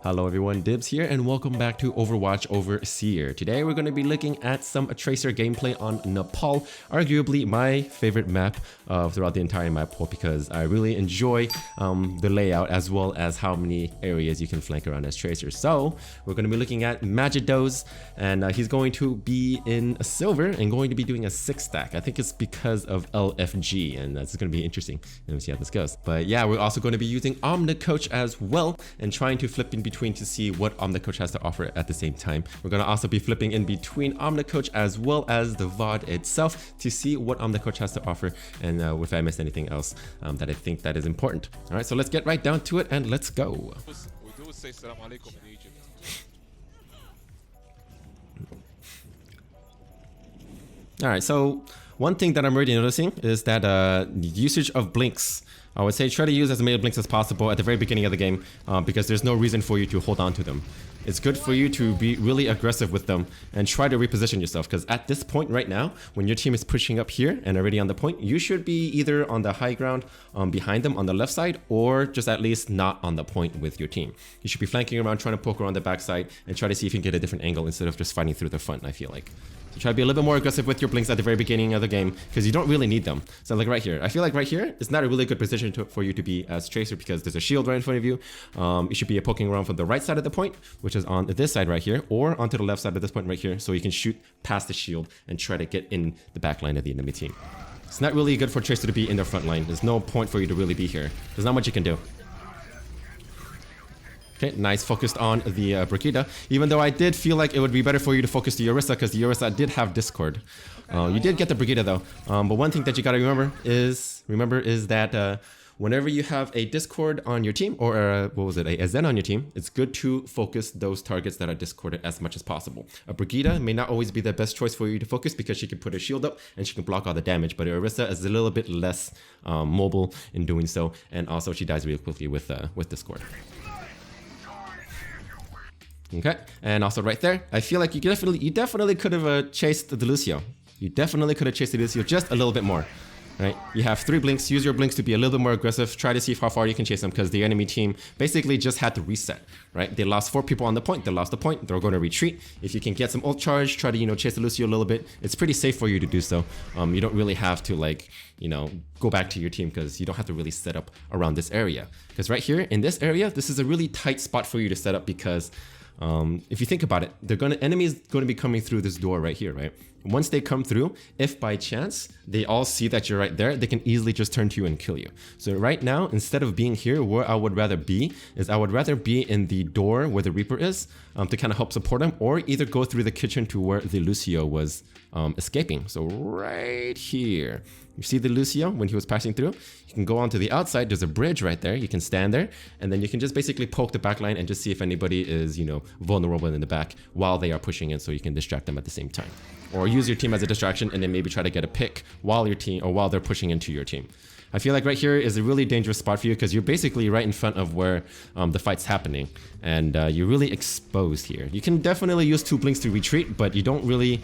Hello everyone, Dibz here and welcome back to Overwatch Overseer. Today we're going to be looking at some Tracer gameplay on Nepal, arguably my favorite map throughout the entire map pool because I really enjoy the layout as well as how many areas you can flank around as Tracer. So we're going to be looking at Magidoz and he's going to be in a silver and going to be doing a 6-stack. I think it's because of LFG and that's going to be interesting. Let me see how this goes. But yeah, we're also going to be using Omnicoach as well and trying to flip in between to see what Omnicoach has to offer at the same time. We're going to also be flipping in between Omnicoach as well as the VOD itself to see what Omnicoach has to offer and if I missed anything else that I think that is important. All right, so let's get right down to it and let's go. We do say salam alaikum in Egypt. All right, so one thing that I'm already noticing is that the usage of blinks. I would say try to use as many blinks as possible at the very beginning of the game because there's no reason for you to hold on to them. It's good for you to be really aggressive with them and try to reposition yourself because at this point right now, when your team is pushing up here and already on the point, you should be either on the high ground behind them on the left side or just at least not on the point with your team. You should be flanking around, trying to poke around the backside and try to see if you can get a different angle instead of just fighting through the front, I feel like. So try to be a little bit more aggressive with your blinks at the very beginning of the game because you don't really need them. So like right here, I feel like right here is not a really good position for you to be as Tracer because there's a shield right in front of you. You should be poking around from the right side of the point, which is on this side right here, or onto the left side of this point right here, so you can shoot past the shield and try to get in the back line of the enemy team. It's not really good for Tracer to be in the front line. There's no point for you to really be here. There's not much you can do. Okay, nice focused on the Brigitte, even though I did feel like it would be better for you to focus the AORUS because the AORUS did have Discord. You did get the Brigitte though, but one thing that you gotta remember is that whenever you have a Discord on your team, or a Zen on your team, it's good to focus those targets that are Discorded as much as possible. A Brigitte may not always be the best choice for you to focus because she can put her shield up and she can block all the damage, but AORUS is a little bit less mobile in doing so, and also she dies really quickly with Discord. Okay, and also right there, I feel like you definitely could have chased the Lucio. You definitely could have chased the Lucio just a little bit more. Right, you have 3 blinks. Use your blinks to be a little bit more aggressive. Try to see how far you can chase them because the enemy team basically just had to reset. Right, they lost 4 people on the point. They lost the point. They're going to retreat. If you can get some ult charge, try to chase the Lucio a little bit. It's pretty safe for you to do so. You don't really have to go back to your team because you don't have to really set up around this area. Because right here in this area, this is a really tight spot for you to set up because if you think about it, enemy is going to be coming through this door right here, right? Once they come through, if by chance they all see that you're right there, they can easily just turn to you and kill you. So right now, instead of being here, where I would rather be is I would rather be in the door where the Reaper is to kind of help support him, or either go through the kitchen to where the Lucio was escaping. So right here, you see the Lucio when he was passing through? You can go onto the outside. There's a bridge right there. You can stand there, and then you can just basically poke the back line and just see if anybody is, vulnerable in the back while they are pushing in, so you can distract them at the same time. Or use your team as a distraction and then maybe try to get a pick while they're pushing into your team. I feel like right here is a really dangerous spot for you because you're basically right in front of where the fight's happening, and you're really exposed here. You can definitely use 2 blinks to retreat, but you don't really,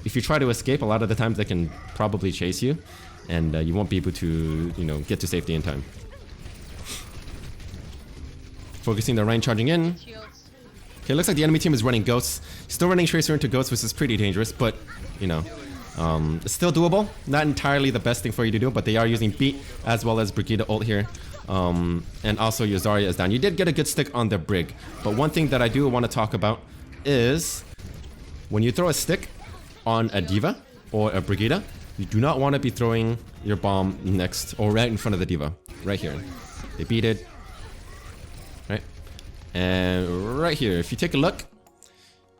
if you try to escape, a lot of the times they can probably chase you, and you won't be able to, get to safety in time. Focusing the Rhine charging in. Okay, looks like the enemy team is running Ghosts. Still running Tracer into Ghosts, which is pretty dangerous, but, it's still doable. Not entirely the best thing for you to do, but they are using Beat as well as Brigitte ult here. And also your Zarya is down. You did get a good stick on the Brig, but one thing that I do want to talk about is when you throw a stick on a D.Va or a Brigitte, you do not want to be throwing your bomb next or right in front of the D.Va. Right here. They beat it. Right? And right here, if you take a look,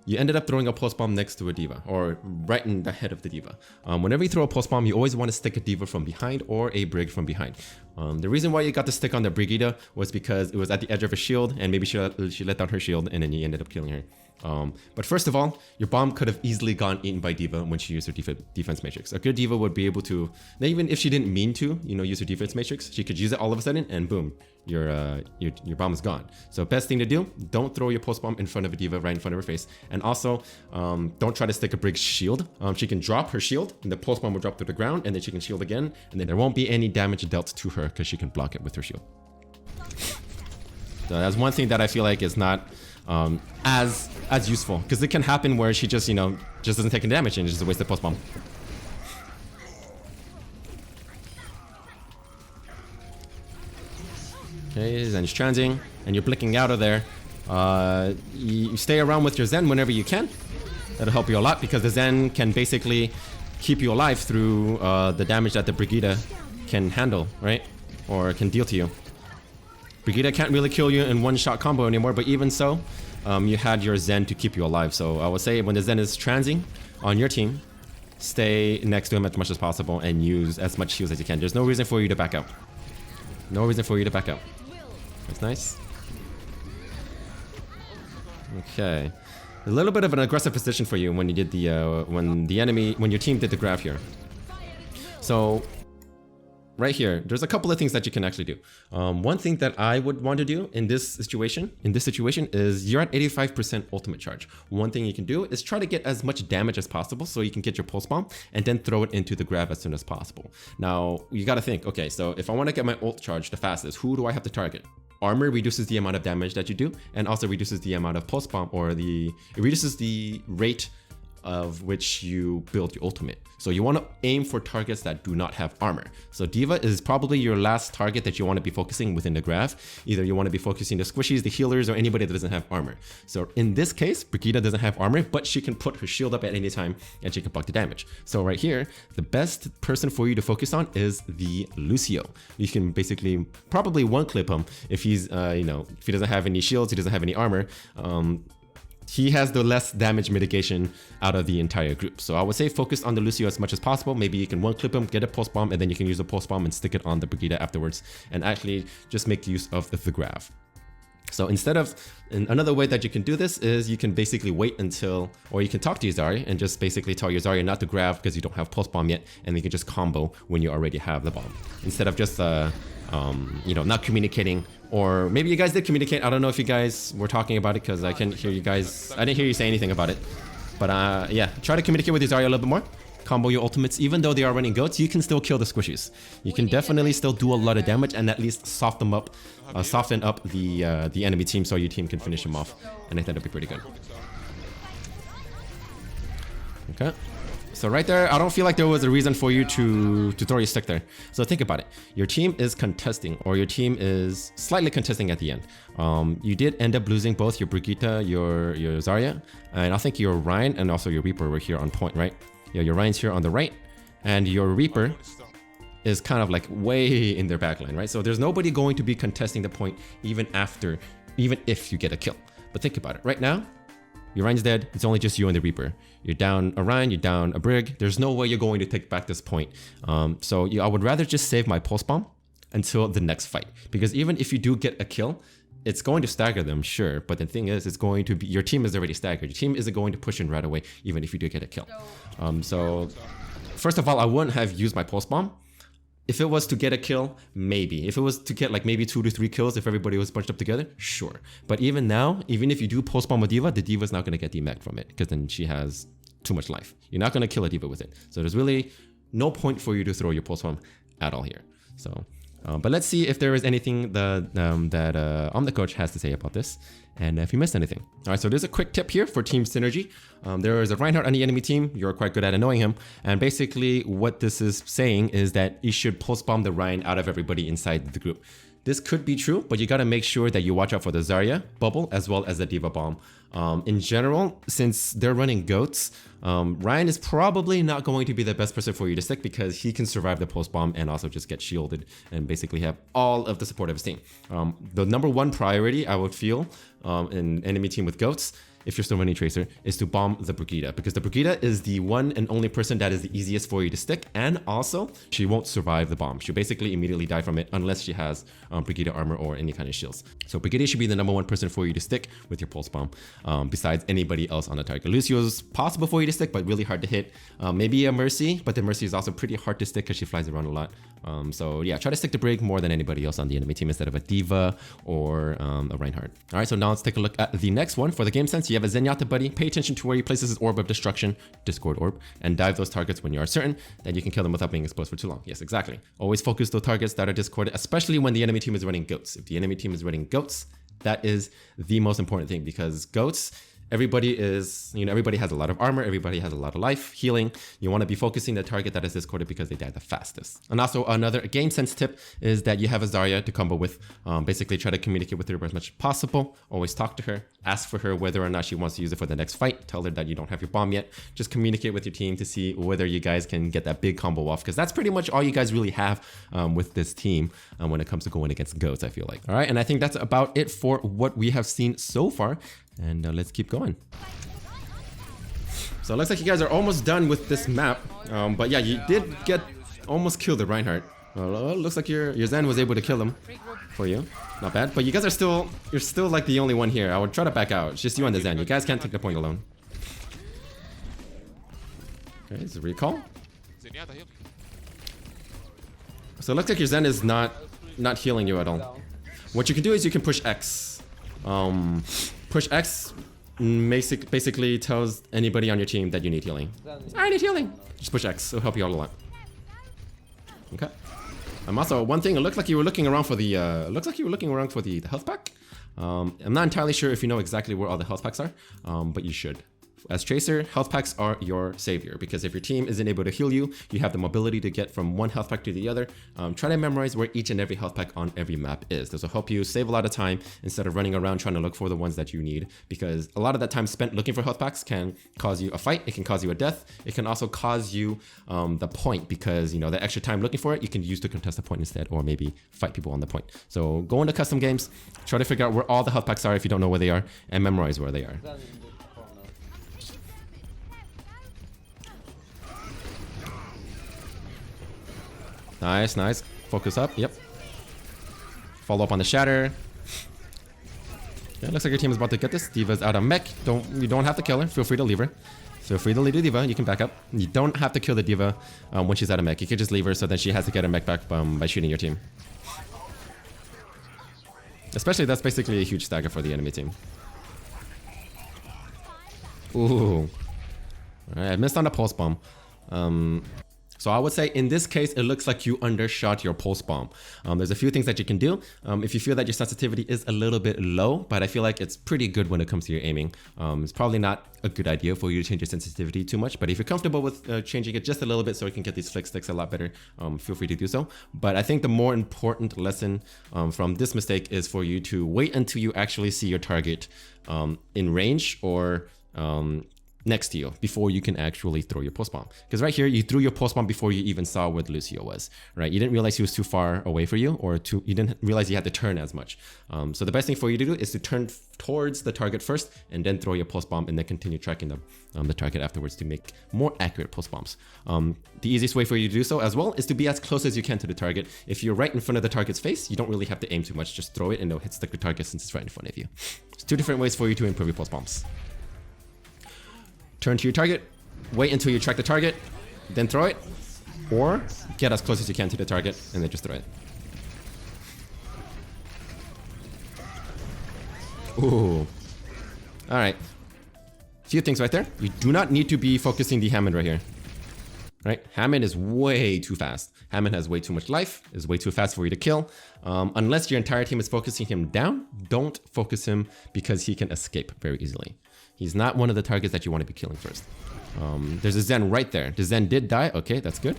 you ended up throwing a pulse bomb next to a D.Va, or right in the head of the D.Va. Whenever you throw a pulse bomb, you always want to stick a D.Va from behind or a Brig from behind. The reason why you got the stick on the Brigitte was because it was at the edge of a shield, and maybe she let down her shield, and then you ended up killing her. But first of all, your bomb could have easily gone eaten by D.Va when she used her defense matrix. A good D.Va would be able to, even if she didn't mean to, use her defense matrix, she could use it all of a sudden, and boom, your bomb is gone. So best thing to do, don't throw your pulse bomb in front of a D.Va right in front of her face. And also, don't try to stick a Brig's shield. She can drop her shield, and the pulse bomb will drop to the ground, and then she can shield again, and then there won't be any damage dealt to her because she can block it with her shield. So that's one thing that I feel like is not as useful, because it can happen where she just, you know, just doesn't take any damage and just a wasted post bomb. Okay, Zen's transing, and you're blinking out of there. You stay around with your Zen whenever you can. That'll help you a lot, because the Zen can basically keep you alive through the damage that the Brigitte can handle, right? Or can deal to you. Brigitte can't really kill you in one-shot combo anymore, but even so, you had your Zen to keep you alive. So I would say when the Zen is transing on your team, stay next to him as much as possible and use as much heals as you can. There's no reason for you to back out. No reason for you to back out. That's nice. Okay. A little bit of an aggressive position for you when you did the when your team did the grab here. So right here, there's a couple of things that you can actually do. One thing that I would want to do in this situation is you're at 85% ultimate charge. One thing you can do is try to get as much damage as possible so you can get your pulse bomb and then throw it into the grab as soon as possible. Now, you got to think, okay, so if I want to get my ult charge the fastest, who do I have to target? Armor reduces the amount of damage that you do, and also reduces the amount of pulse bomb, or it reduces the rate of which you build your ultimate. So you want to aim for targets that do not have armor. So D.Va is probably your last target that you want to be focusing within the graph. Either you want to be focusing the squishies, the healers, or anybody that doesn't have armor. So in this case, Brigitte doesn't have armor, but she can put her shield up at any time and she can block the damage. So right here, the best person for you to focus on is the Lucio. You can basically probably one-clip him if he's, if he doesn't have any shields, he doesn't have any armor. He has the less damage mitigation out of the entire group. So I would say focus on the Lucio as much as possible. Maybe you can one-clip him, get a pulse bomb, and then you can use a pulse bomb and stick it on the Brigitte afterwards, and actually just make use of the graph. So another way that you can do this is you can basically wait until, or you can talk to your Zarya and just basically tell your Zarya not to grab because you don't have pulse bomb yet, and you can just combo when you already have the bomb. Instead of just not communicating, or maybe you guys did communicate. I don't know if you guys were talking about it because I couldn't hear you guys. I didn't hear you say anything about it. But yeah, try to communicate with your Zarya a little bit more. Combo your ultimates. Even though they are running goats, you can still kill the squishies. You can definitely still do a lot of damage and at least soften up the enemy team so your team can finish them off. And I think that'll be pretty good. Okay. So right there, I don't feel like there was a reason for you to throw your stick there. So think about it. Your team is contesting, or your team is slightly contesting at the end. You did end up losing both your Brigitte, your Zarya, and I think your Ryan and also your Reaper were here on point, right? Yeah, your Ryan's here on the right, and your Reaper is kind of like way in their backline, right? So there's nobody going to be contesting the point even if you get a kill. But think about it. Right now, your Ryan's dead. It's only just you and the Reaper. You're down a Ryan, you're down a Brig. There's no way you're going to take back this point. So I would rather just save my pulse bomb until the next fight. Because even if you do get a kill, it's going to stagger them, sure. But the thing is, it's going to be, your team is already staggered. Your team isn't going to push in right away, even if you do get a kill. So first of all, I wouldn't have used my pulse bomb. If it was to get a kill, maybe. If it was to get like maybe 2 to 3 kills, if everybody was bunched up together, sure. But even now, even if you do pulse bomb a D.Va, the D.Va's not going to get demeched from it, because then she has too much life. You're not going to kill a D.Va with it. So there's really no point for you to throw your pulse bomb at all here. So, but let's see if there is anything that Omnicoach has to say about this, and if you missed anything. All right, so there's a quick tip here for team synergy. There is a Reinhardt on the enemy team. You're quite good at annoying him. And basically what this is saying is that you should pulse bomb the Rein out of everybody inside the group. This could be true, but you got to make sure that you watch out for the Zarya bubble as well as the D.Va bomb. In general, since they're running goats, Ryan is probably not going to be the best person for you to stick, because he can survive the pulse bomb and also just get shielded and basically have all of the support of his team. The number one priority I would feel in enemy team with goats, if you're still running Tracer, is to bomb the Brigitte, because the Brigitte is the one and only person that is the easiest for you to stick, and also she won't survive the bomb. She'll basically immediately die from it unless she has Brigitte armor or any kind of shields. So Brigitte should be the number one person for you to stick with your pulse bomb, besides anybody else on the target. Lucio's possible for you to stick, but really hard to hit. Maybe a Mercy, but the Mercy is also pretty hard to stick because she flies around a lot. So yeah, try to stick to Brig more than anybody else on the enemy team instead of a D.Va or a Reinhardt. All right, so now let's take a look at the next one. For the game sense, you have a Zenyatta buddy. Pay attention to where he places his orb of destruction, Discord orb, and dive those targets when you are certain that you can kill them without being exposed for too long. Yes, exactly. Always focus those targets that are discorded, especially when the enemy team is running goats. If the enemy team is running goats, That is the most important thing, because goats, everybody has a lot of armor, everybody has a lot of life, healing. You want to be focusing the target that is discorded because they die the fastest. And also another game sense tip is that you have a Zarya to combo with. Basically try to communicate with her as much as possible. Always talk to her, ask for her whether or not she wants to use it for the next fight. Tell her that you don't have your bomb yet. Just communicate with your team to see whether you guys can get that big combo off, because that's pretty much all you guys really have with this team when it comes to going against goats, I feel like. All right, and I think that's about it for what we have seen so far. And let's keep going. So it looks like you guys are almost done with this map. But yeah, you did almost kill the Reinhardt. Well, it looks like your Zen was able to kill him for you. Not bad. But you guys are you're still like the only one here. I would try to back out. It's just you and the Zen. You guys can't take the point alone. Okay, it's a recall. So it looks like your Zen is not healing you at all. What you can do is you can push X. Push X basically tells anybody on your team that you need healing. I need healing. Just push X. It'll help you out a lot. Okay. Also, one thing, it looked like you were looking around for the health pack. I'm not entirely sure if you know exactly where all the health packs are, but you should. As Tracer, health packs are your savior, because if your team isn't able to heal you, you have the mobility to get from one health pack to the other. Try to memorize where each and every health pack on every map is. This will help you save a lot of time instead of running around trying to look for the ones that you need, because a lot of that time spent looking for health packs can cause you a fight, it can cause you a death, it can also cause you the point, because the extra time looking for it you can use to contest the point instead, or maybe fight people on the point. So go into custom games, try to figure out where all the health packs are if you don't know where they are, and memorize where they are. Nice, nice. Focus up. Yep. Follow up on the shatter. Yeah, looks like your team is about to get this. Diva's out of mech. You don't have to kill her. Feel free to leave her. Feel free to leave the Diva. You can back up. You don't have to kill the Diva when she's out of mech. You can just leave her so then she has to get her mech back by shooting your team. Especially that's basically a huge stagger for the enemy team. Ooh. Alright, I missed on the pulse bomb. So I would say in this case, it looks like you undershot your pulse bomb. There's a few things that you can do. If you feel that your sensitivity is a little bit low, but I feel like it's pretty good when it comes to your aiming. It's probably not a good idea for you to change your sensitivity too much, but if you're comfortable with changing it just a little bit so you can get these flick sticks a lot better, feel free to do so. But I think the more important lesson from this mistake is for you to wait until you actually see your target in range or next to you before you can actually throw your pulse bomb. Because right here, you threw your pulse bomb before you even saw where Lucio was, right? You didn't realize he was too far away for you, or you didn't realize you had to turn as much. So the best thing for you to do is to turn towards the target first and then throw your pulse bomb and then continue tracking the target afterwards to make more accurate pulse bombs. The easiest way for you to do so as well is to be as close as you can to the target. If you're right in front of the target's face, you don't really have to aim too much. Just throw it and it'll hit stick the target since it's right in front of you. There's two different ways for you to improve your pulse bombs. Turn to your target, wait until you track the target, then throw it, or get as close as you can to the target and then just throw it. Ooh. Alright. Few things right there. You do not need to be focusing the Hammond right here. Right? Hammond is way too fast. Hammond has way too much life, is way too fast for you to kill. Unless your entire team is focusing him down, don't focus him because he can escape very easily. He's not one of the targets that you want to be killing first. There's a Zen right there. The Zen did die. Okay, that's good.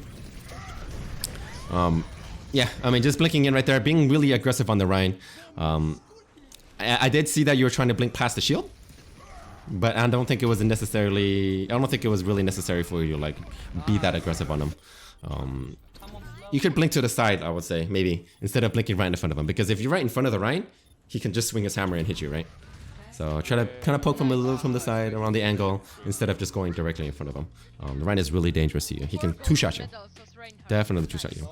Yeah, I mean, just blinking in right there, being really aggressive on the Rhine. I did see that you were trying to blink past the shield, but I don't think it was really necessary for you to like be that aggressive on him. You could blink to the side, I would say, maybe, instead of blinking right in front of him, because if you're right in front of the Rhine, he can just swing his hammer and hit you, right? So try to kind of poke from a little from the side around the angle instead of just going directly in front of him. The Rhine is really dangerous to you. He can two-shot you. Definitely two-shot you.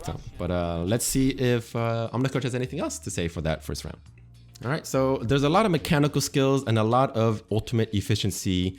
So, but let's see if Omnicoach has anything else to say for that first round. All right, so there's a lot of mechanical skills and a lot of ultimate efficiency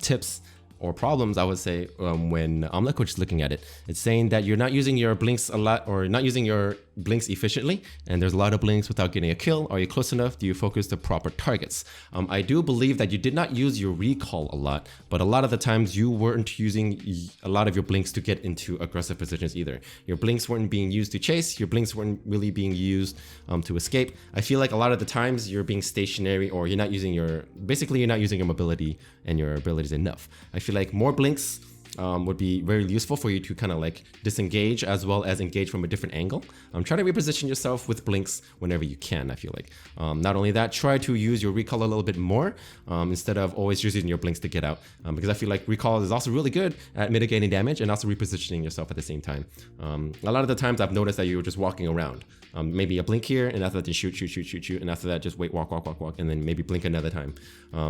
tips or problems, I would say, when Omnicoach is looking at it. It's saying that you're not using your blinks a lot, or not using your blinks efficiently, and there's a lot of blinks without getting a kill. Are you close enough? Do you focus the proper targets? I do believe that you did not use your recall a lot, but a lot of the times you weren't using a lot of your blinks to get into aggressive positions either. Your blinks weren't being used to chase, your blinks weren't really being used to escape. I feel like a lot of the times you're being stationary, or you're not using your, basically you're not using your mobility and your abilities enough. I feel like more blinks would be very useful for you to kind of like disengage as well as engage from a different angle. Try to reposition yourself with blinks whenever you can, I feel like. Not only that, try to use your recall a little bit more instead of always using your blinks to get out, because I feel like recall is also really good at mitigating damage and also repositioning yourself at the same time. A lot of the times I've noticed that you're just walking around. Maybe a blink here, and after that just shoot, and after that just wait, walk, and then maybe blink another time.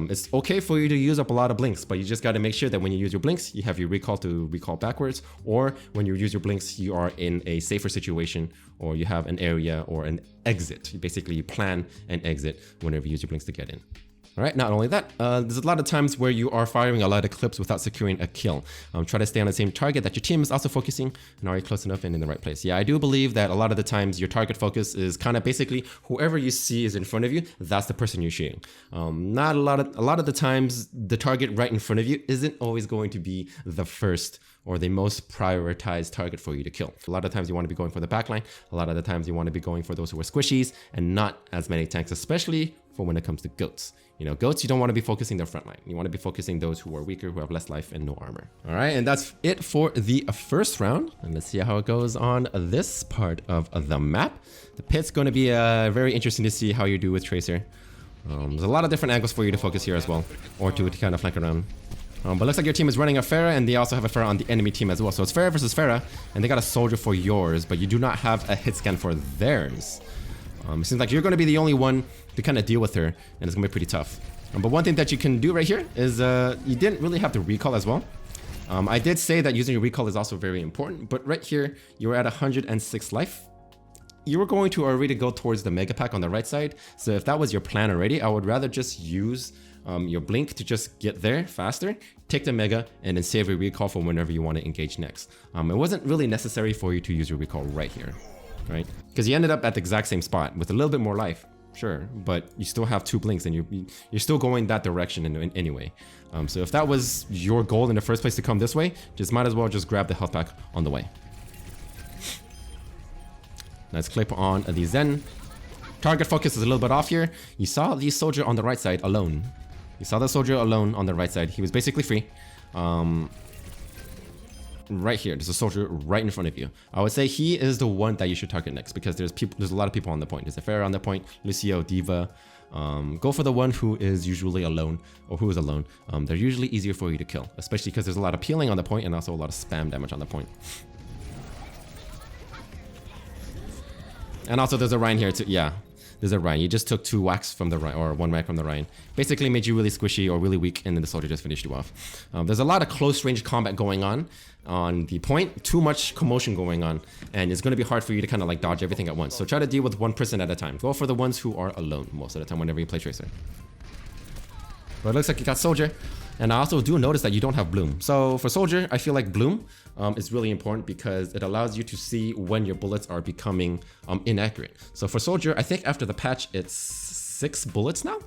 It's okay for you to use up a lot of blinks, but you just got to make sure that when you use your blinks, you have your recall to recall backwards, or when you use your blinks, you are in a safer situation, or you have an area or an exit. Basically, you plan an exit whenever you use your blinks to get in. All right, not only that, there's a lot of times where you are firing a lot of clips without securing a kill. Try to stay on the same target that your team is also focusing, and are you close enough and in the right place? Yeah, I do believe that a lot of the times your target focus is kind of basically whoever you see is in front of you, that's the person you're shooting. Not a lot of the times the target right in front of you isn't always going to be the first or the most prioritized target for you to kill. A lot of times you want to be going for the backline. A lot of the times you want to be going for those who are squishies and not as many tanks, especially for when it comes to goats. You know, goats, you don't want to be focusing their front line. You want to be focusing those who are weaker, who have less life and no armor. All right, and that's it for the first round. And let's see how it goes on this part of the map. The pit's going to be very interesting to see how you do with Tracer. There's a lot of different angles for you to focus here as well, or to kind of flank around. But looks like your team is running a Pharah, and they also have a Pharah on the enemy team as well. So it's Pharah versus Pharah, and they got a soldier for yours, but you do not have a hit scan for theirs. It seems like you're going to be the only one to kind of deal with her, and it's going to be pretty tough. But one thing that you can do right here is you didn't really have to recall as well. I did say that using your recall is also very important, but right here, you're at 106 life. You were going to already go towards the mega pack on the right side, so if that was your plan already, I would rather just use your blink to just get there faster, take the mega, and then save your recall for whenever you want to engage next. It wasn't really necessary for you to use your recall right here, right? Because you ended up at the exact same spot with a little bit more life, sure, but you still have 2 blinks and you're still going that direction in anyway. So if that was your goal in the first place to come this way, just might as well just grab the health pack on the way. Let's clip on the Zen. Target focus is a little bit off here. You saw the soldier on the right side alone. You saw the soldier alone on the right side. He was basically free. Right here, there's a soldier right in front of you. I would say he is the one that you should target next, because there's a lot of people on the point. There's a Pharah on the point, Lucio, Diva. Go for the one who is usually alone, or who is alone. They're usually easier for you to kill, especially because there's a lot of peeling on the point and also a lot of spam damage on the point. And also there's a Ryan here too. Yeah, there's a Ryan. You just took 2 whacks from the Ryan, or 1 whack from the Ryan. Basically made you really squishy or really weak, and then the soldier just finished you off. There's a lot of close range combat going on the point. Too much commotion going on, and it's going to be hard for you to kind of like dodge everything at once. So try to deal with one person at a time. Go for the ones who are alone most of the time whenever you play Tracer. But it looks like you got Soldier. And I also do notice that you don't have Bloom. So for Soldier, I feel like Bloom is really important because it allows you to see when your bullets are becoming inaccurate. So for Soldier, I think after the patch, it's 6 bullets now.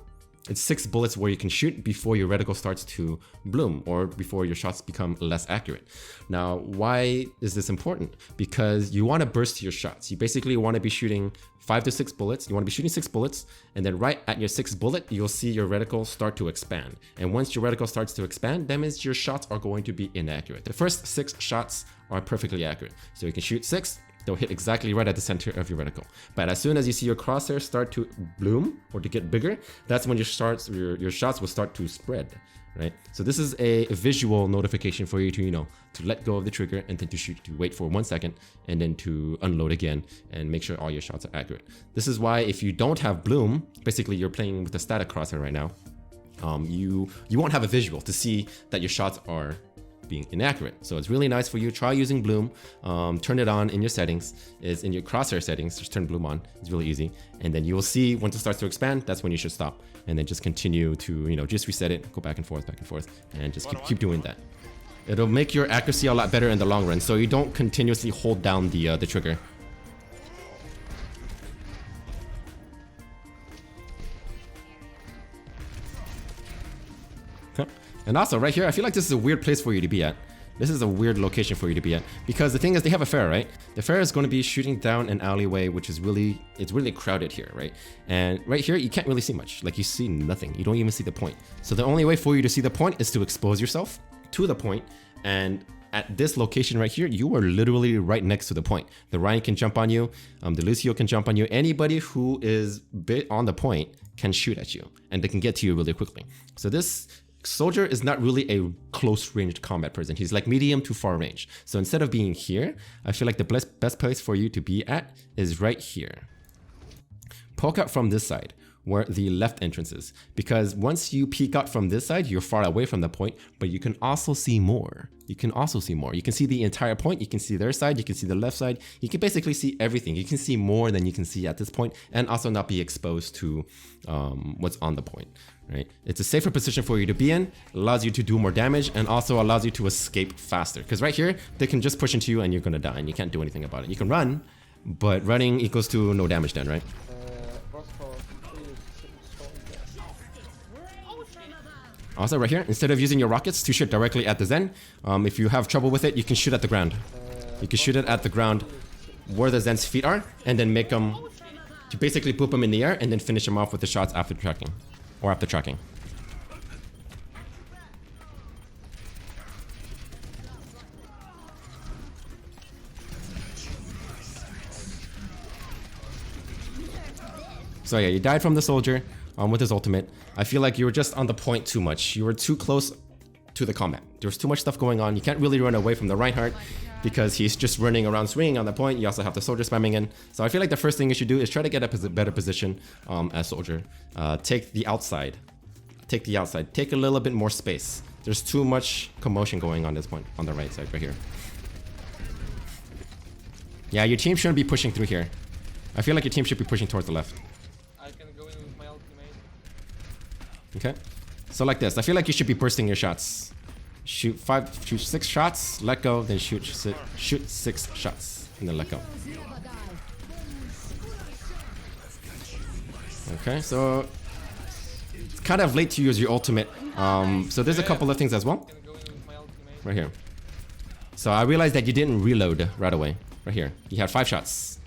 It's 6 bullets where you can shoot before your reticle starts to bloom, or before your shots become less accurate. Now, why is this important? Because you want to burst your shots. You basically want to be shooting 5 to 6 bullets. You want to be shooting 6 bullets, and then right at your 6th bullet, you'll see your reticle start to expand. And once your reticle starts to expand, that means your shots are going to be inaccurate. The first 6 shots are perfectly accurate. So you can shoot 6, they'll hit exactly right at the center of your reticle. But as soon as you see your crosshair start to bloom or to get bigger, that's when your shots will start to spread, right? So this is a visual notification for you to, to let go of the trigger and then to shoot, to wait for 1 second and then to unload again and make sure all your shots are accurate. This is why if you don't have bloom, basically you're playing with a static crosshair right now, you won't have a visual to see that your shots are being inaccurate. So it's really nice for you. Try using bloom. Turn it on in your settings. It's in your crosshair settings. Just turn bloom on. It's really easy. And then you will see once it starts to expand, that's when you should stop. And then just continue to, just reset it, go back and forth, and just keep doing that. It'll make your accuracy a lot better in the long run, so you don't continuously hold down the trigger. Okay. And also, right here, I feel like this is a weird place for you to be at. This is a weird location for you to be at. Because the thing is, they have a Pharah, right? The Pharah is going to be shooting down an alleyway, which is it's really crowded here, right? And right here, you can't really see much. Like, you see nothing. You don't even see the point. So the only way for you to see the point is to expose yourself to the point. And at this location right here, you are literally right next to the point. The Ryan can jump on you. The Lucio can jump on you. Anybody who is bit on the point can shoot at you. And they can get to you really quickly. So this soldier is not really a close range combat person. He's like medium to far range. So instead of being here, I feel like the best place for you to be at is right here. Poke out from this side where the left entrance is, because once you peek out from this side, you're far away from the point, but you can also see more. You can see the entire point. You can see their side. You can see the left side. You can basically see everything. You can see more than you can see at this point, and also not be exposed to what's on the point, right? It's a safer position for you to be in, allows you to do more damage, and also allows you to escape faster. Because right here, they can just push into you and you're gonna die, and you can't do anything about it. You can run, but running equals to no damage then, right? Also right here, instead of using your rockets to shoot directly at the Zen, if you have trouble with it, you can shoot at the ground. You can shoot it at the ground where the Zen's feet are, and then make them, to basically boop them in the air, and then finish them off with the shots after tracking, or after tracking. So yeah, you died from the soldier with his ultimate. I feel like you were just on the point too much. You were too close to the combat. There was too much stuff going on. You can't really run away from the Reinhardt because he's just running around swinging on the point. You also have the soldier spamming in. So I feel like the first thing you should do is try to get a better position as soldier. Take the outside. Take the outside. Take a little bit more space. There's too much commotion going on this point on the right side right here. Yeah, your team shouldn't be pushing through here. I feel like your team should be pushing towards the left. Okay, so like this, I feel like you should be bursting your shots. Shoot 6 shots, let go, then shoot 6 shots, and then let go. Okay, so it's kind of late to use your ultimate. So there's a couple of things as well. Right here. So I realized that you didn't reload right away. Right here, you had 5 shots.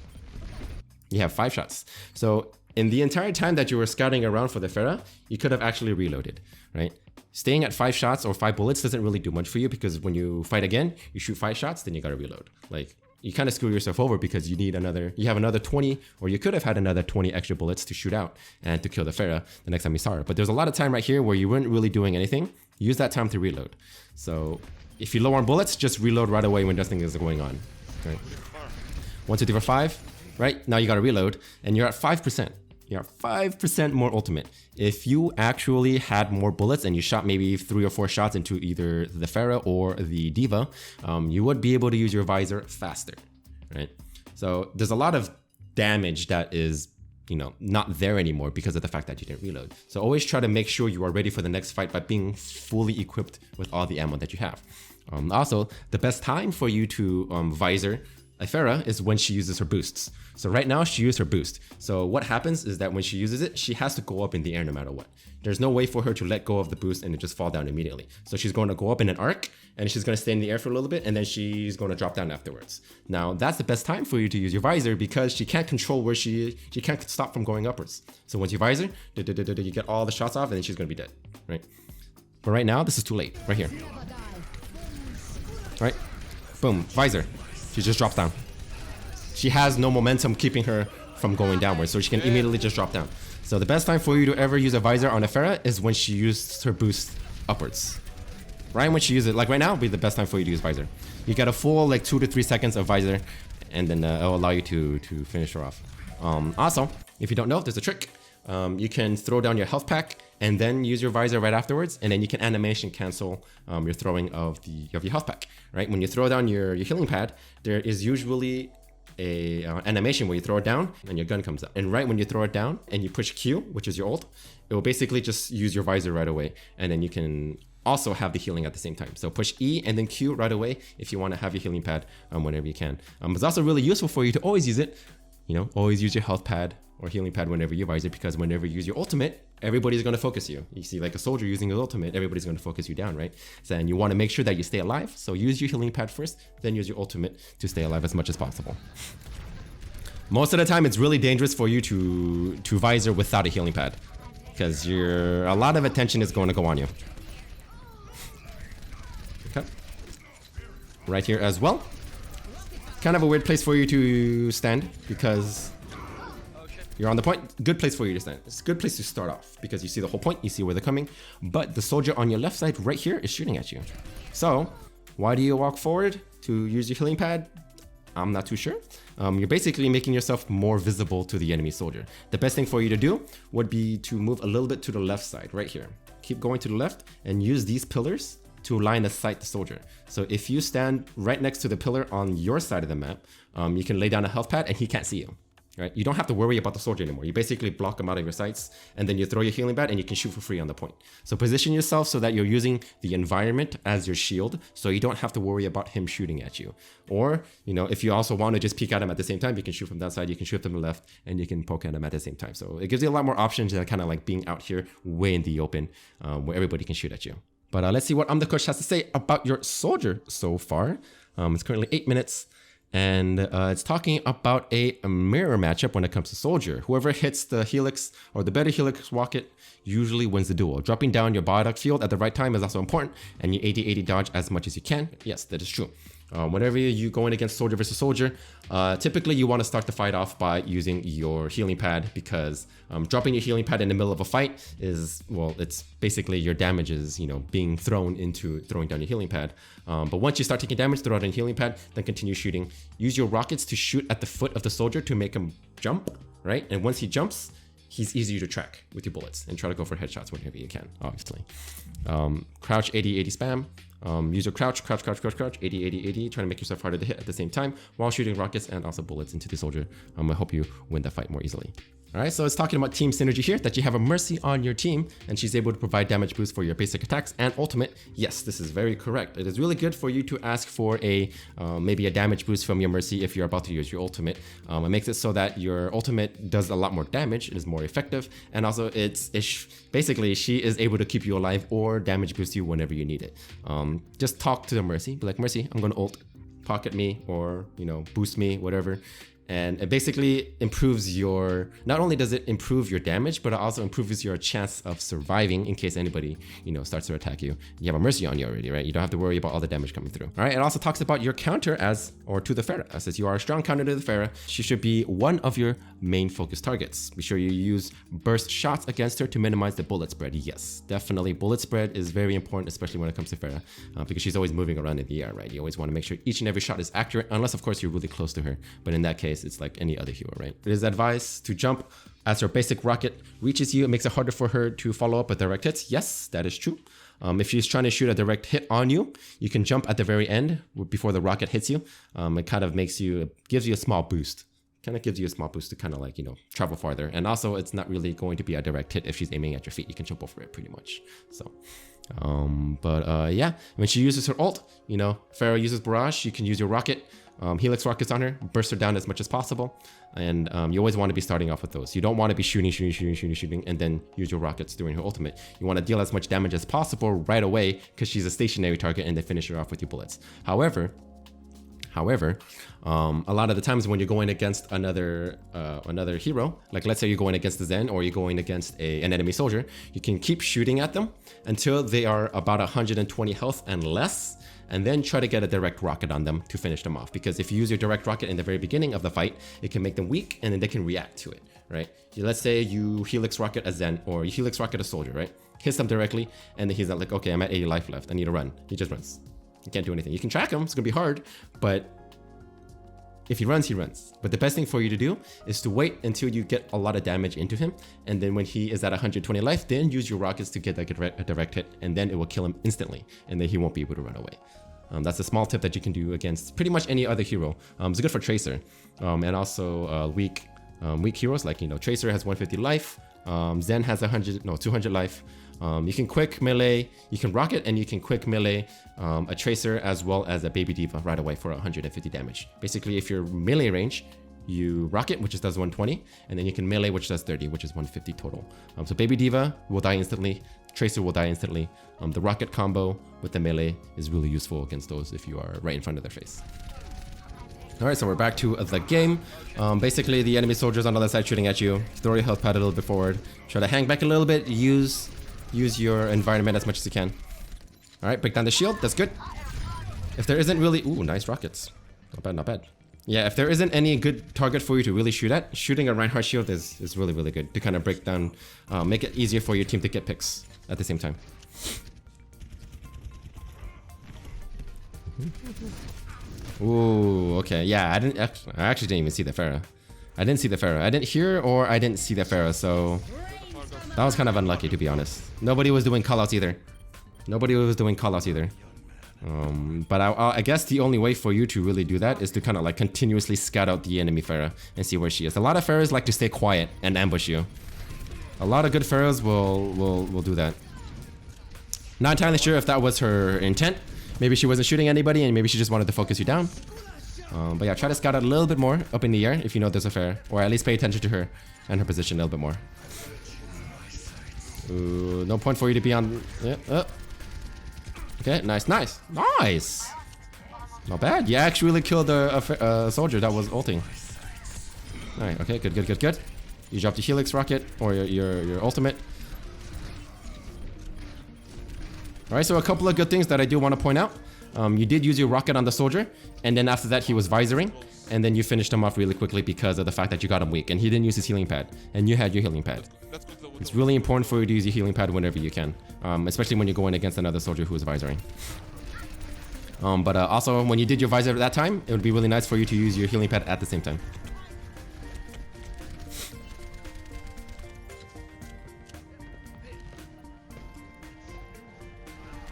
You have 5 shots. So in the entire time that you were scouting around for the Pharah, you could have actually reloaded, right? Staying at 5 shots or 5 bullets doesn't really do much for you, because when you fight again, you shoot 5 shots, then you gotta reload. Like, you kind of screw yourself over because you have another 20, or you could have had another 20 extra bullets to shoot out and to kill the Pharah the next time you saw her. But there's a lot of time right here where you weren't really doing anything. Use that time to reload. So if you low on bullets, just reload right away when nothing is going on. Right? 1, 2, 3, 4, 5. Right? Now you gotta reload, and you're at 5%. You're at 5% more ultimate. If you actually had more bullets and you shot maybe 3 or 4 shots into either the Pharah or the Diva, you would be able to use your visor faster, right? So there's a lot of damage that is, not there anymore because of the fact that you didn't reload. So always try to make sure you are ready for the next fight by being fully equipped with all the ammo that you have. Also, the best time for you to visor a Pharah is when she uses her boosts. So right now she used her boost. So what happens is that when she uses it, she has to go up in the air no matter what. There's no way for her to let go of the boost and it just fall down immediately. So she's going to go up in an arc, and she's going to stay in the air for a little bit, and then she's going to drop down afterwards. Now that's the best time for you to use your visor, because she can't control where she can't stop from going upwards. So once you visor, you get all the shots off, and then she's going to be dead, right? But right now, this is too late, right here. Right? Boom, visor. She just drops down. She has no momentum keeping her from going downwards, so she can immediately just drop down. So the best time for you to ever use a visor on a Pharah is when she used her boost upwards. Right when she uses it, like right now, would be the best time for you to use visor. You get a full 2 to 3 seconds of visor, and then it'll allow you to finish her off. Also, if you don't know, there's a trick. You can throw down your health pack and then use your visor right afterwards, and then you can animation cancel your throwing of your health pack. Right, when you throw down your healing pad, there is usually a animation where you throw it down and your gun comes up. And right when you throw it down and you push Q, which is your ult, it will basically just use your visor right away, and then you can also have the healing at the same time. So push E and then Q right away if you want to have your healing pad whenever you can. It's also really useful for you to always use it. You know, always use your health pad or healing pad whenever you use it, because whenever you use your ultimate, everybody's going to focus you. You see, like a soldier using his ultimate, everybody's going to focus you down, right? So, and you want to make sure that you stay alive. So use your healing pad first, then use your ultimate to stay alive as much as possible. Most of the time, it's really dangerous for you to visor without a healing pad, because a lot of attention is going to go on you. Okay. Right here as well. Kind of a weird place for you to stand because you're on the point. Good place for you to stand. It's a good place to start off because you see the whole point, you see where they're coming, but the soldier on your left side right here is shooting at you. So why do you walk forward to use your healing pad? I'm not too sure. You're basically making yourself more visible to the enemy soldier. The best thing for you to do would be to move a little bit to the left side right here. Keep going to the left and use these pillars to line of sight the soldier. So if you stand right next to the pillar on your side of the map, you can lay down a health pad and he can't see you. Right? You don't have to worry about the soldier anymore. You basically block him out of your sights, and then you throw your healing pad and you can shoot for free on the point. So position yourself so that you're using the environment as your shield, so you don't have to worry about him shooting at you. Or, you know, if you also want to just peek at him at the same time, you can shoot from that side, you can shoot from the left, and you can poke at him at the same time. So it gives you a lot more options than kind of like being out here way in the open, where everybody can shoot at you. But let's see what Omnicoach has to say about your soldier so far. It's currently 8 minutes. And it's talking about a mirror matchup when it comes to soldier. Whoever hits the helix or the better helix rocket usually wins the duel. Dropping down your bioduct field at the right time is also important, and you 80-80 dodge as much as you can. Yes, that is true. Whenever you're going against soldier versus soldier, typically you want to start the fight off by using your healing pad, because dropping your healing pad in the middle of a fight is, well, it's basically your damage is, you know, being thrown into throwing down your healing pad. But once you start taking damage, throw out a healing pad, then continue shooting. Use your rockets to shoot at the foot of the soldier to make him jump, right? And once he jumps, he's easier to track with your bullets, and try to go for headshots whenever you can, obviously. Crouch 80-80 spam. Use your crouch, 80-80-80, trying to make yourself harder to hit at the same time while shooting rockets and also bullets into the soldier. I hope you win the fight more easily. All right, so it's talking about team synergy here, that you have a Mercy on your team and she's able to provide damage boost for your basic attacks and ultimate. Yes, this is very correct. It is really good for you to ask for a maybe a damage boost from your Mercy if you're about to use your ultimate. It makes it so that your ultimate does a lot more damage, it is more effective, and also basically she is able to keep you alive or damage boost you whenever you need it. Just talk to the Mercy, be like, Mercy, I'm gonna ult, pocket me, or, you know, boost me, whatever. And it basically improves your, not only does it improve your damage, but it also improves your chance of surviving in case anybody, you know, starts to attack you. You have a Mercy on you already, right? You don't have to worry about all the damage coming through. All right, it also talks about your counter to the Pharah. It says you are a strong counter to the Pharah. She should be one of your main focus targets. Be sure you use burst shots against her to minimize the bullet spread. Yes, definitely. Bullet spread is very important, especially when it comes to Pharah, because she's always moving around in the air, right? You always want to make sure each and every shot is accurate, unless of course you're really close to her. But in that case, it's like any other hero, right? It is advised to jump as her basic rocket reaches you. It makes it harder for her to follow up with direct hits. Yes, that is true. If she's trying to shoot a direct hit on you, you can jump at the very end before the rocket hits you. It kind of gives you a small boost. Kind of gives you a small boost to kind of like, you know, travel farther. And also it's not really going to be a direct hit if she's aiming at your feet. You can jump over it pretty much. So, yeah, when she uses her ult, you know, Pharah uses barrage, you can use your rocket. Helix rockets on her, burst her down as much as possible, and you always want to be starting off with those. You don't want to be shooting, and then use your rockets during her ultimate. You want to deal as much damage as possible right away because she's a stationary target, and then finish her off with your bullets. However, a lot of the times when you're going against another hero, like let's say you're going against the Zen or you're going against an enemy soldier, you can keep shooting at them until they are about 120 health and less, and then try to get a direct rocket on them to finish them off. Because if you use your direct rocket in the very beginning of the fight, it can make them weak and then they can react to it, right? Let's say you helix rocket a Zen or you helix rocket a soldier, right? Hits them directly, and then he's like, okay, I'm at 80 life left, I need to run. He just runs. You can't do anything. You can track him, it's gonna be hard, but if he runs, he runs. But the best thing for you to do is to wait until you get a lot of damage into him, and then when he is at 120 life, then use your rockets to get like a direct hit, and then it will kill him instantly, and then he won't be able to run away. That's a small tip that you can do against pretty much any other hero. It's good for Tracer, and also weak heroes, like, you know, Tracer has 150 life, Zen has 200 life, You can quick melee, you can rocket, and you can quick melee a Tracer as well as a Baby Diva right away for 150 damage. Basically, if you're melee range, you rocket, which does 120, and then you can melee, which does 30, which is 150 total. So Baby Diva will die instantly, Tracer will die instantly. The rocket combo with the melee is really useful against those if you are right in front of their face. Alright, so we're back to the game. Basically, the enemy soldiers on the other side shooting at you. Throw your health pad a little bit forward. Try to hang back a little bit. Use your environment as much as you can. Alright, break down the shield. That's good. If there isn't really... Ooh, nice rockets. Not bad, not bad. Yeah, if there isn't any good target for you to really shoot at, shooting a Reinhardt shield is really, really good to kind of break down, make it easier for your team to get picks at the same time. Ooh, okay. Yeah, I actually didn't even see the Pharah. I didn't see the Pharah. I didn't hear or I didn't see the Pharah, so that was kind of unlucky, to be honest. Nobody was doing callouts either. But I guess the only way for you to really do that is to kind of like continuously scout out the enemy Pharah and see where she is. A lot of Pharahs like to stay quiet and ambush you. A lot of good Pharahs will do that. Not entirely sure if that was her intent. Maybe she wasn't shooting anybody and maybe she just wanted to focus you down. But yeah, try to scout out a little bit more up in the air if you know there's a Pharah, or at least pay attention to her and her position a little bit more. Ooh, no point for you to be on... Yeah, okay, nice. Not bad. You actually killed a soldier that was ulting. Alright, okay, good. You dropped your Helix rocket or your ultimate. Alright, so a couple of good things that I do want to point out. You did use your rocket on the soldier, and then after that he was visoring, and then you finished him off really quickly because of the fact that you got him weak, and he didn't use his healing pad, and you had your healing pad. It's really important for you to use your healing pad whenever you can, especially when you're going against another soldier who is visoring. But also, when you did your visor at that time, it would be really nice for you to use your healing pad at the same time.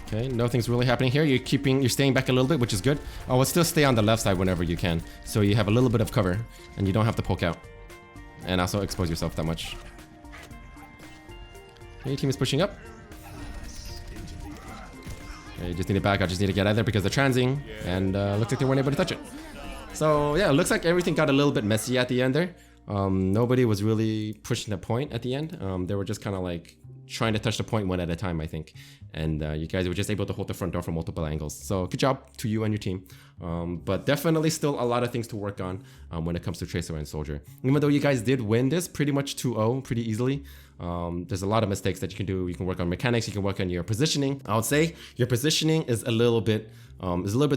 Okay, nothing's really happening here. You're staying back a little bit, which is good. I would still stay on the left side whenever you can, so you have a little bit of cover, and you don't have to poke out, and also expose yourself that much. Okay, your team is pushing up. Okay, you just need to back. I just need to get out of there because they're transing, and looks like they weren't able to touch it. So yeah, it looks like everything got a little bit messy at the end there. Nobody was really pushing the point at the end. They were just kind of like trying to touch the point one at a time, I think. And you guys were just able to hold the front door from multiple angles. So good job to you and your team. But definitely still a lot of things to work on when it comes to Tracer and Soldier. Even though you guys did win this pretty much 2-0 pretty easily, there's a lot of mistakes that you can do. You can work on mechanics, you can work on your positioning. I would say your positioning is a little bit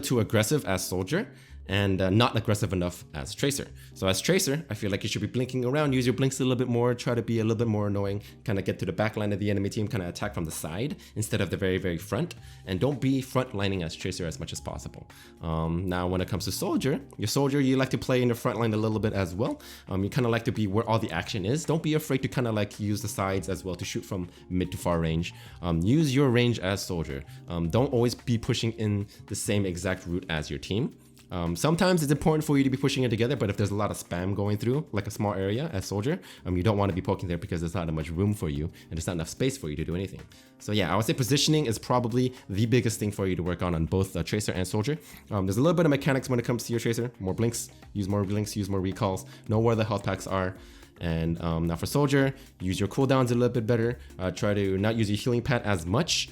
too aggressive as Soldier, and not aggressive enough as Tracer. So as Tracer, I feel like you should be blinking around, use your blinks a little bit more, try to be a little bit more annoying, kind of get to the back line of the enemy team, kind of attack from the side instead of the very, very front, and don't be front lining as Tracer as much as possible. Now when it comes to Soldier, you like to play in the front line a little bit as well. You kind of like to be where all the action is. Don't be afraid to kind of like use the sides as well to shoot from mid to far range. Use your range as Soldier. Don't always be pushing in the same exact route as your team. Sometimes it's important for you to be pushing it together, but if there's a lot of spam going through, like a small area as Soldier, you don't want to be poking there because there's not that much room for you and there's not enough space for you to do anything. So yeah, I would say positioning is probably the biggest thing for you to work on both Tracer and Soldier. There's a little bit of mechanics when it comes to your Tracer. More blinks, use more recalls, know where the health packs are. And now for Soldier, use your cooldowns a little bit better. Try to not use your healing pad as much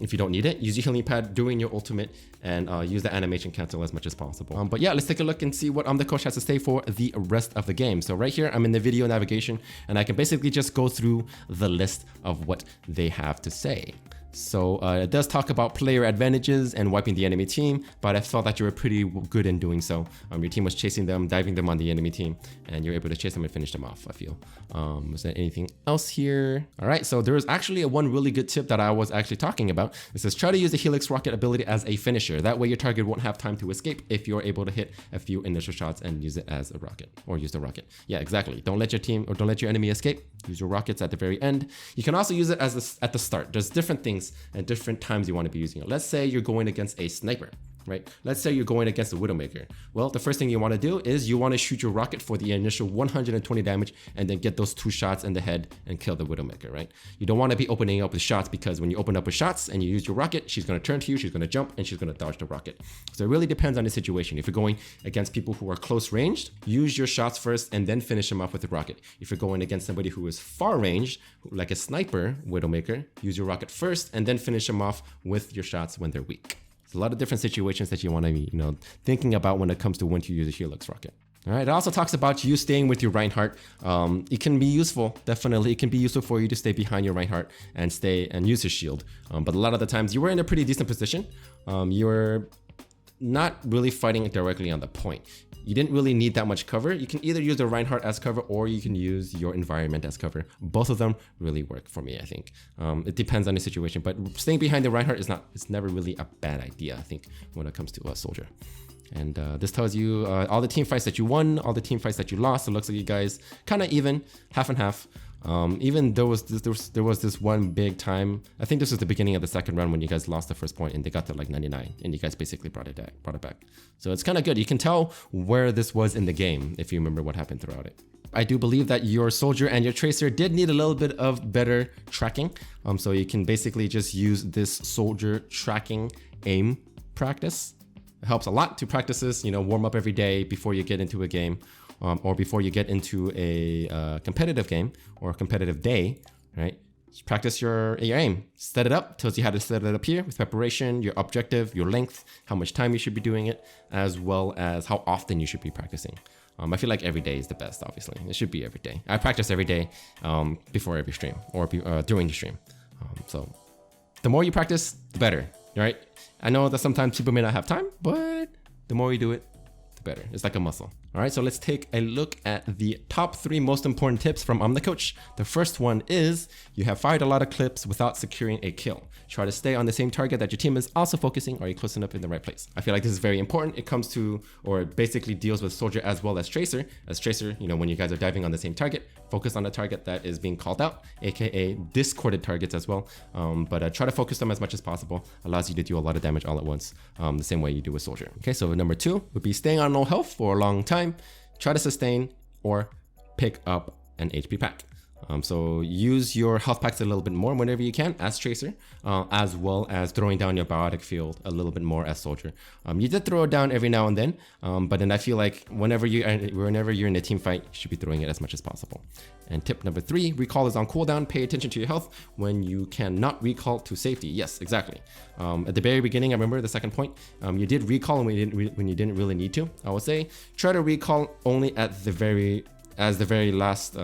if you don't need it. Use your healing pad during your ultimate and use the animation cancel as much as possible. But yeah, let's take a look and see what Omnicoach has to say for the rest of the game. So right here, I'm in the video navigation and I can basically just go through the list of what they have to say. So it does talk about player advantages and wiping the enemy team, but I thought that you were pretty good in doing so. Your team was chasing them, diving them on the enemy team, and you're able to chase them and finish them off, I feel. Is there anything else here? All right, so there is actually one really good tip that I was actually talking about. It says try to use the Helix rocket ability as a finisher. That way your target won't have time to escape if you're able to hit a few initial shots and use it as a rocket, or use the rocket. Yeah, exactly. Don't let your team or don't let your enemy escape. Use your rockets at the very end. You can also use it as at the start. There's different things and different times you want to be using it. Let's say you're going against a sniper. right? Let's say you're going against the Widowmaker. Well, the first thing you want to do is you want to shoot your rocket for the initial 120 damage and then get those 2 shots in the head and kill the Widowmaker, right? You don't want to be opening up with shots, because when you open up with shots and you use your rocket, she's going to turn to you, she's going to jump, and she's going to dodge the rocket. So it really depends on the situation. If you're going against people who are close ranged, use your shots first and then finish them off with the rocket. If you're going against somebody who is far ranged, like a sniper Widowmaker, use your rocket first and then finish them off with your shots when they're weak. There's a lot of different situations that you want to be, thinking about when it comes to when to use a Helix rocket. All right, it also talks about you staying with your Reinhardt. It can be useful, definitely. It can be useful for you to stay behind your Reinhardt and stay and use his shield. But a lot of the times you were in a pretty decent position. You're not really fighting directly on the point. You didn't really need that much cover. You can either use the Reinhardt as cover or you can use your environment as cover. Both of them really work for me, I think. It depends on the situation, but staying behind the Reinhardt it's never really a bad idea, I think, when it comes to a soldier. And this tells you all the team fights that you won, all the team fights that you lost. It looks like you guys kind of even, half and half. Even there was this one big time. I think this was the beginning of the second round when you guys lost the first point and they got to like 99 and you guys basically brought it back. So it's kind of good. You can tell where this was in the game if you remember what happened throughout it. I do believe that your soldier and your tracer did need a little bit of better tracking. So you can basically just use this soldier tracking aim practice. It helps a lot to practice this, warm up every day before you get into a game. Or before you get into a competitive game or a competitive day, right? Just practice your aim. Set it up. Tells you how to set it up here with preparation, your objective, your length, how much time you should be doing it, as well as how often you should be practicing. I feel like every day is the best, obviously. It should be every day. I practice every day before every stream or during the stream. So the more you practice, the better, right? I know that sometimes people may not have time, but the more you do it, the better. It's like a muscle. All right, so let's take a look at the top 3 most important tips from Omnicoach. The first one is you have fired a lot of clips without securing a kill. Try to stay on the same target that your team is also focusing. Are you close enough in the right place? I feel like this is very important. It comes to, or basically deals with soldier as well as tracer. As tracer, when you guys are diving on the same target, focus on the target that is being called out, aka discorded targets as well. But try to focus them as much as possible. Allows you to do a lot of damage all at once, the same way you do with soldier. Okay, so number 2 would be staying on low health for a long time. Try to sustain or pick up an HP pack. So use your health packs a little bit more whenever you can as tracer, as well as throwing down your biotic field a little bit more as soldier. You did throw it down every now and then, but then I feel like whenever you're in a team fight, you should be throwing it as much as possible. And tip number 3, recall is on cooldown. Pay attention to your health when you cannot recall to safety. Yes, exactly. At the very beginning, I remember the second point, you did recall when you didn't really need to. I would say try to recall only at the very last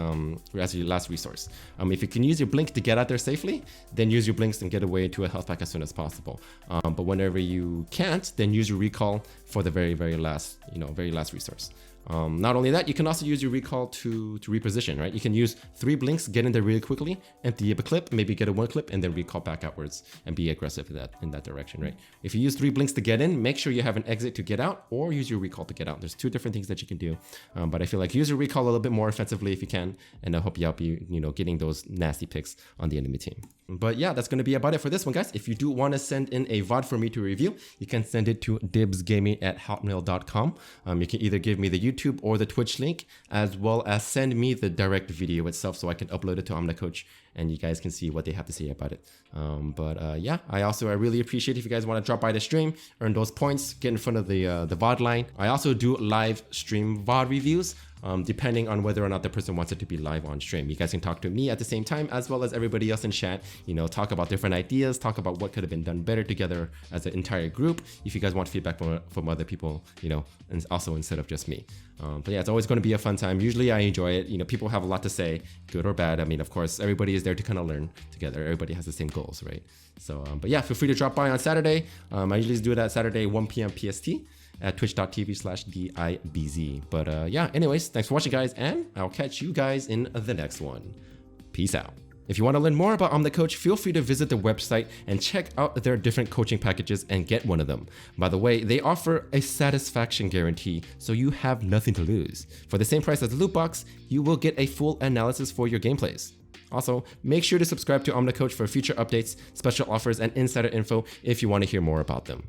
resource. If you can use your blink to get out there safely, then use your blinks and get away to a health pack as soon as possible. But whenever you can't, then use your recall for the very last resource. Not only that, you can also use your recall to reposition, right? You can use 3 blinks, get in there really quickly, empty up a clip, maybe get a 1 clip, and then recall back outwards and be aggressive in that direction, right? If you use 3 blinks to get in, make sure you have an exit to get out, or use your recall to get out. There's 2 different things that you can do, but I feel like use your recall a little bit more offensively if you can, and I'll help you getting those nasty picks on the enemy team. But yeah, that's going to be about it for this one, guys. If you do want to send in a VOD for me to review, you can send it to dibsgaming@hotmail.com. You can either give me the YouTube or the Twitch link, as well as send me the direct video itself so I can upload it to Omnicoach and you guys can see what they have to say about it. Yeah, I really appreciate if you guys want to drop by the stream, earn those points, get in front of the VOD line. I also do live stream VOD reviews. Depending on whether or not the person wants it to be live on stream. You guys can talk to me at the same time as well as everybody else in chat, talk about different ideas, talk about what could have been done better together as an entire group. If you guys want feedback from other people, and also instead of just me. But yeah, it's always going to be a fun time. Usually I enjoy it. People have a lot to say, good or bad. I mean, of course, everybody is there to kind of learn together. Everybody has the same goals, right? So, but yeah, feel free to drop by on Saturday. I usually do it at Saturday, 1 p.m. PST. At twitch.tv/DIBZ. But yeah, anyways, thanks for watching, guys, and I'll catch you guys in the next one. Peace out. If you want to learn more about Omnicoach, feel free to visit the website and check out their different coaching packages and get one of them. By the way, they offer a satisfaction guarantee, so you have nothing to lose. For the same price as the loot box, you will get a full analysis for your gameplays. Also, make sure to subscribe to Omnicoach for future updates, special offers, and insider info if you want to hear more about them.